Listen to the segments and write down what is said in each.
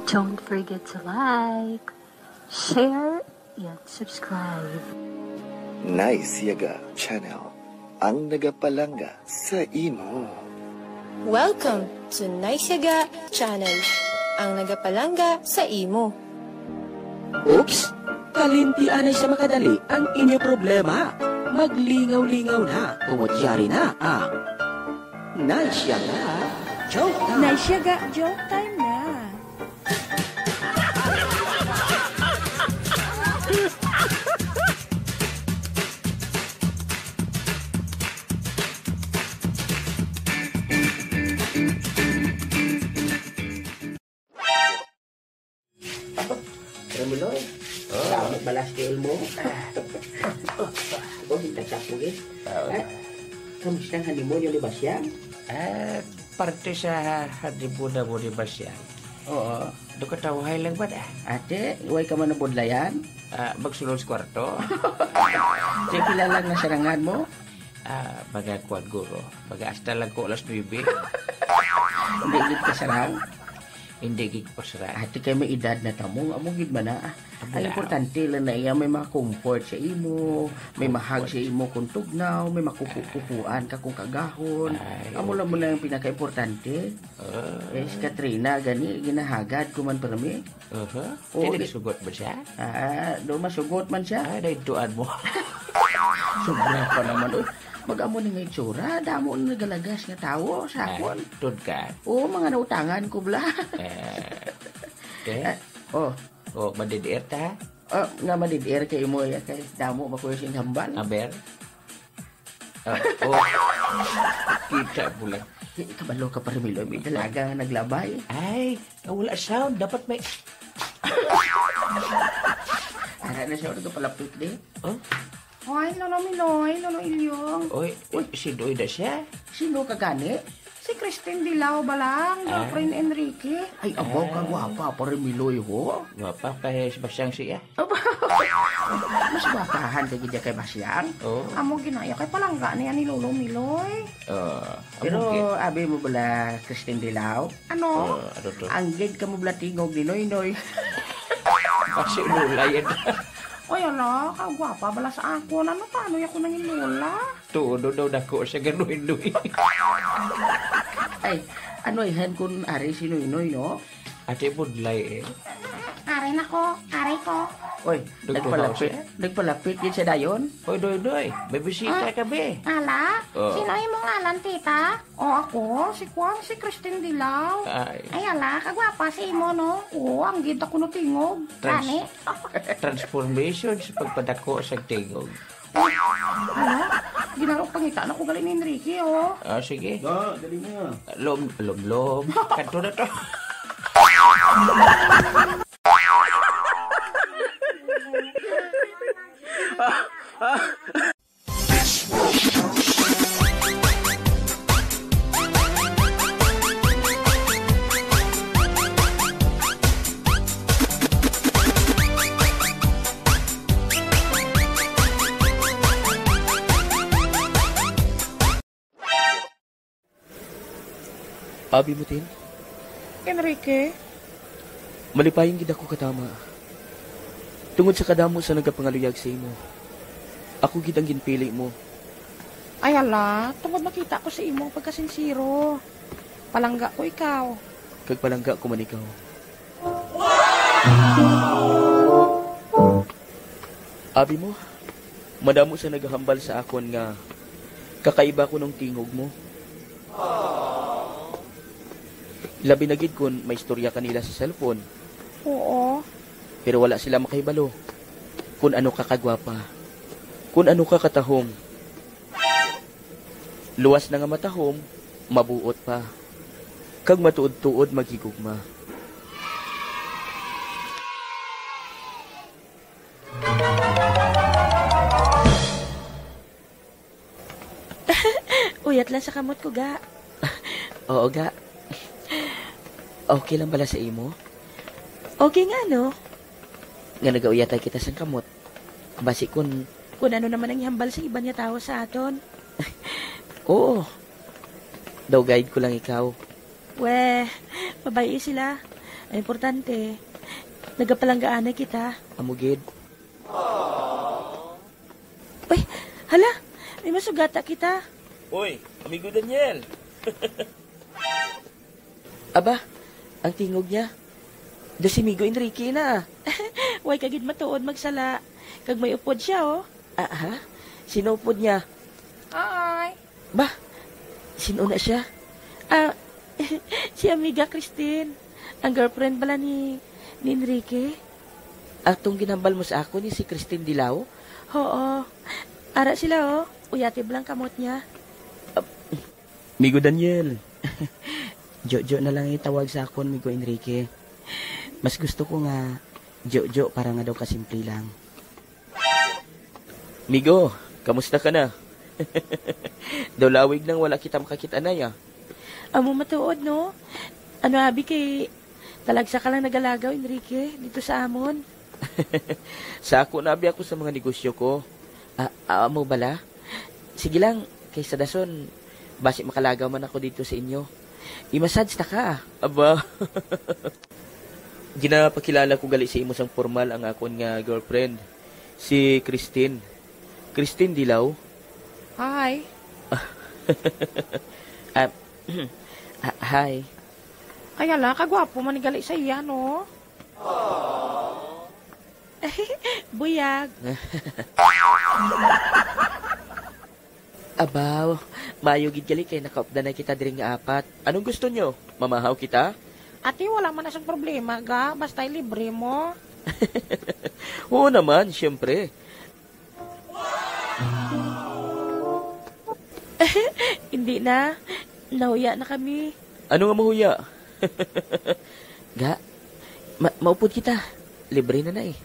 Don't forget to like, share, and subscribe. Nice Yaga Channel, ang nagapalanga sa imo. Welcome to Naisyaga Channel, ang nagapalanga sa imo. Oops! Kalintian ay sa makadali ang inyong problema. Maglingaw-lingaw na, umutyari na ang Naisyaga Joke Time. Naisyaga Joke Time na. Ramuloy, salamat balas ke ilmu. Ditacap lagi. Kamusta ang honeymoon yung libas yan? Parte sa honeymoon mo ni Basyan. Oo. Do ka tawahay lang ba da? Ate, huwag ka man nabudlayan? Magsulod sa kwarto. Siya kilala na sarangan mo? Baga kuwan guro. Baga hasta lang ko alas 9. Hindi gid ka sarang? Hindi gig pasara. Ate, kay may edad na tamo. Amo gid ba na? Ang importante lang na iya may mga-comfort sa imo, may mahag sa imo kung tugnaw, may makukukuan ka kung kagahon. Amo lang mo na yung pinaka-importante. Si Katrina, gani, ginahagad ko man parami. Hindi sugot ba siya? Do masugot man siya. Naituan mo. Sobra pa naman. Mag-amo ni nga itsura, damo na nagalagas nga tao sa akon. Tud ka? Oo, mga nautangan ko bla. Madidier ta? Nga madidier kay mo ya, kay damo makuha siyang hambal. Aber? Kita pula. Kabalo ka pa rin, Milo. May dalaga naglabay. Ay, wala sound. Dapat may... Ara na siya, nagpalapit din. Hoy, Lolo Miloy, Lolo Ilyong. Uy, si Doy na siya. Sino ka gani? Si Christine Dilao ba lang? Girlfriend Enrique. Ay, abaw ka gwapa pa rin, Miloy, ho. Gwapa kay Sebastian siya. Mas gwapahan kay kay Basyang. Amo ginaya kay palangga niya ni Lolo Miloy. Pero abi mo bala Christine Dilao? Ano? Ano to? Ang gid ka mo bala tingog ni Noy. Kasi lula yan. Oy, ala, kagwapa bala sa ako. Ano paano ako nang ilula? Tudo daw dako sa ganoy-noy. Ay, ano ihan kun ari si Noy, no? Ate budlay eh. Aray na ko, aray ko. Oy, nagpalapit din sa dayon. Hoy, Doy, may bisita ka be. Ala, sino yung mga ngalan, tita? O ako, si Juan, si Christine Dilao. Ay, ala, kagwapa si Imo, no? Oo, ang gid ako no tingog. Kani? Transformation sa pagpadako sa tingog. Ala, ginaro pangita na ko galing ni Enrique, oh. Sige. Dali mo. Lom. Kanto na to. Abi mo tin? Enrique? Malipayon gid ako katama. Tungod sa kadamo sa nagapangaluyag sa imo. Ako gid ang ginpili mo. Ay, ala, tungod makita ko si Imo pagkasinsiro. Palangga ko ikaw. Kag palangga ko man ikaw. Abi mo, madamo sa naghahambal sa akon nga kakaiba ko ng tingog mo. Labi na gid kun may istorya kanila sa cellphone. Oo. Pero wala sila makahibalo. Kung ano ka kagwapa. Kung ano ka katahong. Luwas na nga matahom, mabuot pa. Kag matuod-tuod maghigugma. Uyat lang sa kamot ko, ga. Oo, ga. Okay lang bala sa imo? Okay nga, no? Nga nagauyatay kita sa kamot. Basi kun ano naman ang ihambal sa iba niya tao sa aton. Oo. Daw guide ko lang ikaw. Weh, babae sila. Ang importante, nagapalanggaan na kita. Amugid. Uy, hala, may masugata kita. Uy, amigo Daniel. Aba, ang tingog niya. Da si Migo Enrique na. Way kagid matuod magsala. Kag may upod siya, oh. Ha? Sino upod niya? Ay. Ba, sino na siya? Si amiga Christine. Ang girlfriend pala ni Enrique. Atong ginambal mo sa ako ni si Christine Dilao? Oo. Ara sila, oh. Uyati blang kamot niya. Amigo Daniel. Jojo na lang itawag sa akon, Migo Enrique. Mas gusto ko nga, Jojo para nga daw kasimple lang. Migo, kamusta ka na? Daw lawig nang wala kita makakita na ya. Amo matuod, no? Ano abi kay talagsa ka lang nagalagaw, Enrique, dito sa amon? Sa ako nabi ako sa mga negosyo ko. Amo bala? Sige lang, kay sa dason, basi makalagaw man ako dito sa inyo. I-massage ta ka. Aba. Ginapakilala ko gali sa imo sang formal ang akon nga girlfriend. Si Christine. Christine Dilao. Hi. Hi. Kaya la, kagwapo man gali sa iya, no? Buyag. Abaw, mayugid gali kay nakaupda na kita diri nga apat. Anong gusto nyo? Mamahaw kita? Ate, wala man na siyang problema, ga. Basta libre mo. Oo naman, siyempre. Hindi na. Nahuya na kami. Ano nga mahuya? Ga, maupod kita. Libre na eh.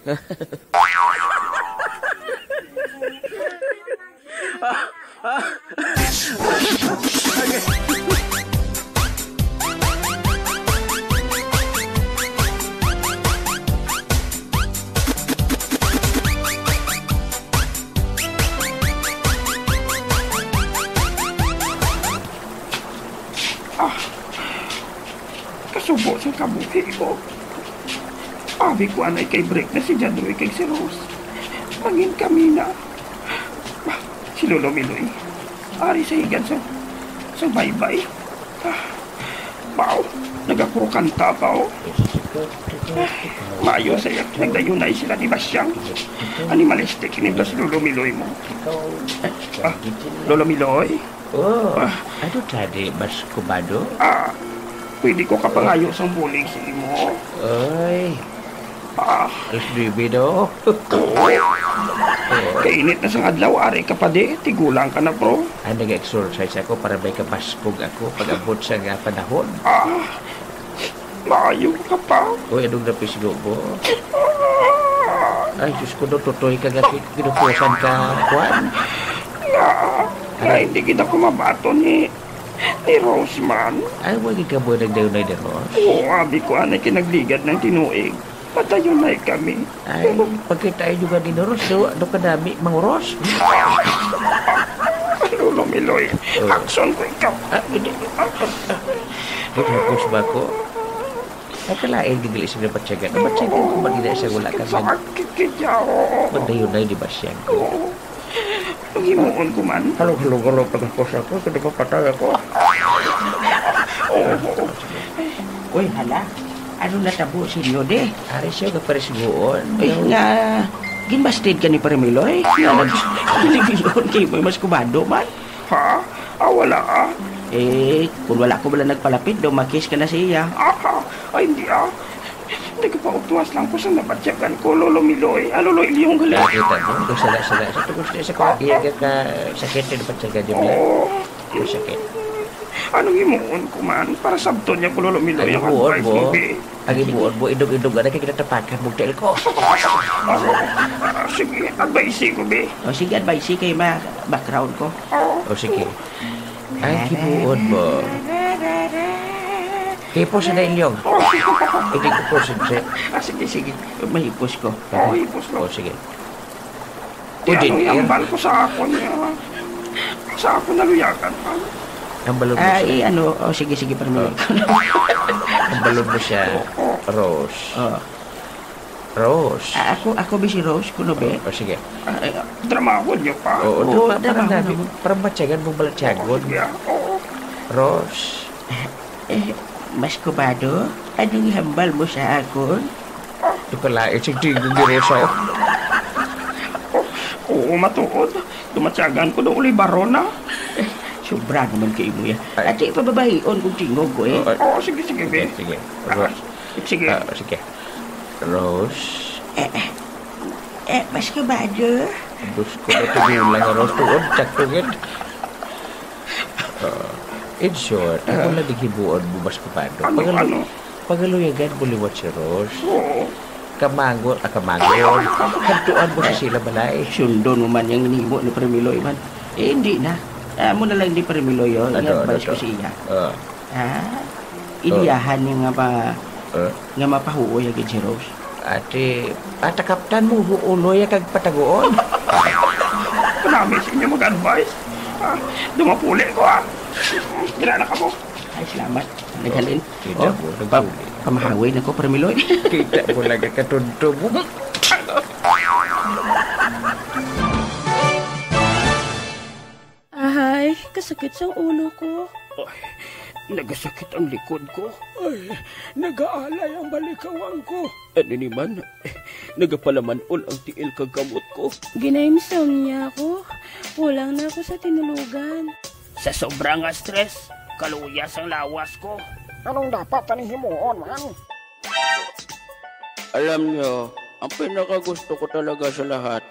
Kasubo sa kabuhi ko. Abi ko anay kay break na si Jadroy kay si Rose. Mangin kami na. Si Lolo Miloy. Ari sa higan sa baybay. Bao, nagapuro kanta pa o. Mayo saya, nagdayunay sila ni Basyang. Animalistic, inibla si Lolo Miloy mo. Lolo Miloy? Ano tadi, Mas Kubado? Pwede ko kapangayo sa bulig sa imo. Ay, alas bibi do. Kainit na sa adlaw, ari ka pa di. Tigulang ka na, bro. Nag-exercise ako para may kapaspog ako pag-abot sa nga panahon. Maayo ka pa. Uy, anong napisgo mo? Ay, Diyos ko, tutoy ka nga kinukusan ka, Juan. Hindi kita kumabato ni Roseman. Ay, wag ka mo nagdayunay ni Rose? Oo, abi ko anay kinagligad ng tinuig. Patayunay kami. Ay, pagkitain juga ni Rose, ano ka dami, Mang Rose? Lolo Miloy, akson ko ikaw. Pagkakos ba ko? Ay, kalain gigili siya na patsagan. Patsagan ko magina siya wala ka man. Sakit kaya. Magdayunay di ba siya ko? Pag-imuon ko man. Halo, pagkakos ako, kada pa patay ako. Uy, hala. Ano natabo si Rio de? Ari siya kaparisgoon. Ay, nga, ginbasted ka ni Parimiloy. Nga, nagpiligiloon kayo mo mas kubado man. Ha? Wala Kung wala ko wala nagpalapit, dumakis ka na siya. Ay, hindi nagpautuwas lang ko sa nabatsyagan ko, Lolo Miloy. Lolo Ilyong galing. Nakita mo? Kung sala. Sa tugos na sa kaya ka sakit na napatsagan di ba? Yung sakit. Anong imuon ko man? Para sabton niya ko, Lolo Miloy. Ang ibuon mo? Ang ibuon mo, idog-idog na kinatapakan mong tel ko. Sige, advice ko, be. O sige, advice kay background ko. O sige. Ang ibuon mo. Hipos na ilyong. Hindi ko po sinse. Sige. May hipos ko. Hipos ko. O sige. Anong yambal ko sa ako niya? Sa ako naluyakan pa. Ang balon mo siya. Sige, Parimiloy. Ang balon mo siya. Rose. Oh. Rose. Ako ba si Rose? Kuno ba? Sige. Dramahon niyo pa. Oo, dramahon parang naman. parang matyagan mo balatyagon. Oo. Rose. Mas kubado, anong hambal mo sa akon? Ito pala, isang tingin ni Rose. Oo, matuod. Tumatyagan ko doon ulit barona. Sobra naman kayo mo yan. At ipababahion kung tingog ko eh. Oo, sige, be. Sige. Rose. Sige. Sige. Rose. Mas kubado. Bus ko na tingin lang, Rose. Tuod, tsaktugin. In short, ako na digibuon mo mas kupado. Pagaluyagan mo liwat si Rose. Oo. Kamangon. Hantuan mo sa sila balay. Sundon mo man yung inimo ni Premiloy man. Hindi na. Mo na lang di Premiloy yun. Iadvice ko siya. Iliyahan niya nga mapahuoy agad si Rose. Ate, patakaptan mo huuloy kag patagoon. Panami sa inyo mag-advise. Dumapuli ko Ginala ka mo. Ay, salamat. Naghalin. Kita mo, nagpuli. Pamahaway na ko, Premiloy. Kita mo lang katunto mo. Ay, kasakit sa ulo ko. Ay, nagasakit ang likod ko. Ay, nag-aalay ang balikawang ko. Ano naman, nagapalamanol ang tiil kagamot ko. Gina-insomnia ako. Kulang na ako sa tinulugan. Sa sobrang stress, kaluyas ang lawas ko. Anong dapat tanihimuon, man? Alam nyo, ang pinakagusto ko talaga sa lahat,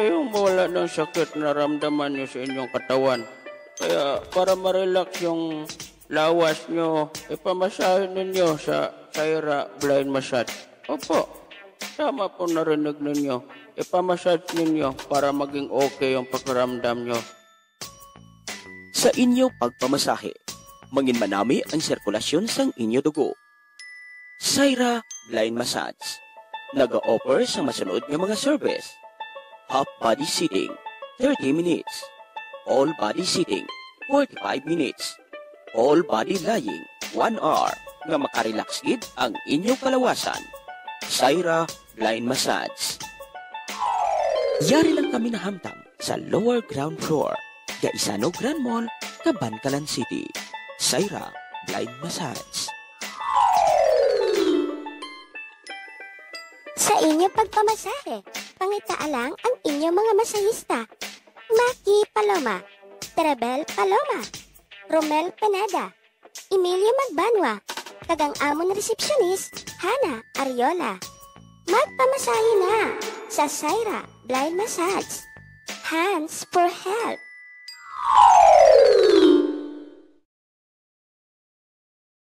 yung mawala ng sakit na ramdaman nyo sa inyong katawan. Kaya para ma-relax yung lawas nyo, ipamasahin ninyo sa Saira Blind Massage. Opo, tama po narinig ninyo. Ipamassage ninyo para maging okay yung pakiramdam nyo. Sa inyo pagpamasahe, mangin manami ang sirkulasyon sang inyo dugo. Saira Blind Massage naga-offer sa masunod nga mga service. Half body sitting, 30 minutes. All body sitting, 45 minutes. All body lying, 1 hour nga makarelax gid ang inyong kalawasan. Saira Blind Massage. Yari lang kami nahamtang sa lower ground floor, Gaisano Grand Mall, Cabancalan City. Saira Blind Massage. Sa inyo pagpamasahe, pangitaalang ang inyong mga masahista. Maki Paloma, Terebel Paloma, Romel Peneda, Emilio Magbanwa, kagang amon resepsyonis, Hana Ariola. Magpamasahe na sa Saira Blind Massage. Hands for Health.